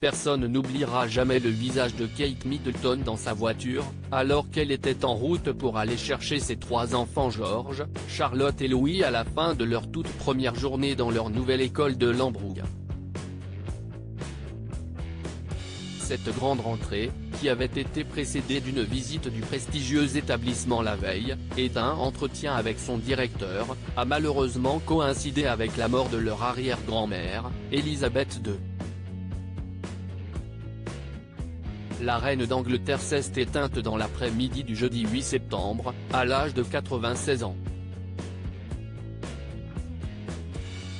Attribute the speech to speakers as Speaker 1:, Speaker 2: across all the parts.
Speaker 1: personne n'oubliera jamais le visage de Kate Middleton dans sa voiture, alors qu'elle était en route pour aller chercher ses 3 enfants George, Charlotte et Louis à la fin de leur toute première journée dans leur nouvelle école de Lambrouge. Cette grande rentrée, qui avait été précédée d'une visite du prestigieux établissement la veille, et d'un entretien avec son directeur, a malheureusement coïncidé avec la mort de leur arrière-grand-mère, Elisabeth II. La reine d'Angleterre s'est éteinte dans l'après-midi du jeudi 8 septembre, à l'âge de 96 ans.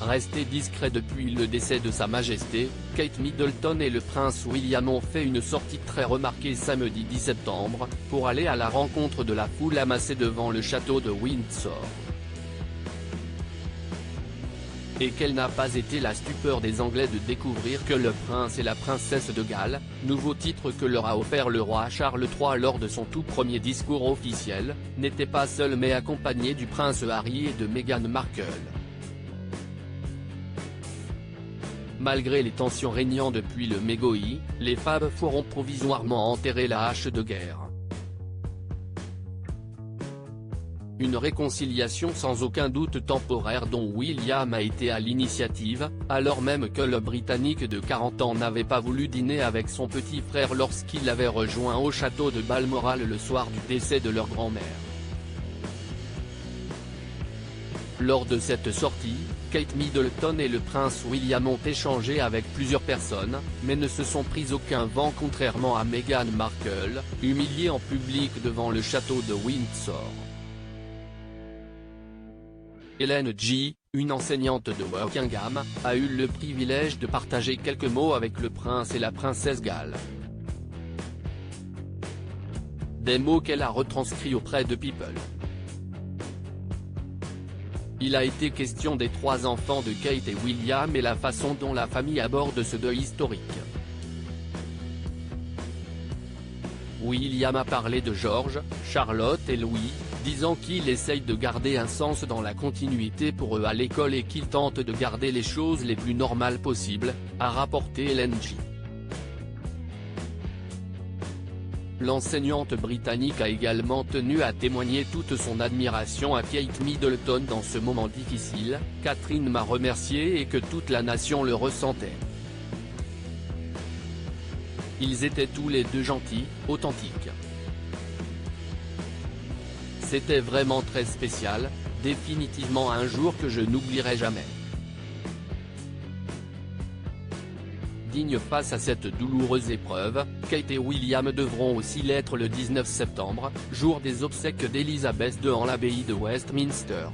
Speaker 1: Restés discrets depuis le décès de Sa Majesté, Kate Middleton et le prince William ont fait une sortie très remarquée samedi 10 septembre, pour aller à la rencontre de la foule amassée devant le château de Windsor. Et quelle n'a pas été la stupeur des Anglais de découvrir que le prince et la princesse de Galles, nouveau titre que leur a offert le roi Charles III lors de son tout premier discours officiel, n'étaient pas seuls mais accompagnés du prince Harry et de Meghan Markle. Malgré les tensions régnant depuis le mégoï, les Fab pourront provisoirement enterrer la hache de guerre. Une réconciliation sans aucun doute temporaire dont William a été à l'initiative, alors même que le Britannique de 40 ans n'avait pas voulu dîner avec son petit frère lorsqu'il l'avait rejoint au château de Balmoral le soir du décès de leur grand-mère. Lors de cette sortie, Kate Middleton et le prince William ont échangé avec plusieurs personnes, mais ne se sont pris aucun vent contrairement à Meghan Markle, humiliée en public devant le château de Windsor. Hélène G., une enseignante de Wokingham, a eu le privilège de partager quelques mots avec le prince et la princesse Galles. Des mots qu'elle a retranscrits auprès de People. Il a été question des 3 enfants de Kate et William et la façon dont la famille aborde ce deuil historique. William a parlé de George, Charlotte et Louis, disant qu'il essaye de garder un sens dans la continuité pour eux à l'école et qu'il tente de garder les choses les plus normales possibles, a rapporté Hélène G. L'enseignante britannique a également tenu à témoigner toute son admiration à Kate Middleton dans ce moment difficile. Catherine m'a remercié et que toute la nation le ressentait. Ils étaient tous les deux gentils, authentiques. C'était vraiment très spécial, définitivement un jour que je n'oublierai jamais. Dignes face à cette douloureuse épreuve, Kate et William devront aussi l'être le 19 septembre, jour des obsèques d'Élisabeth II en l'abbaye de Westminster.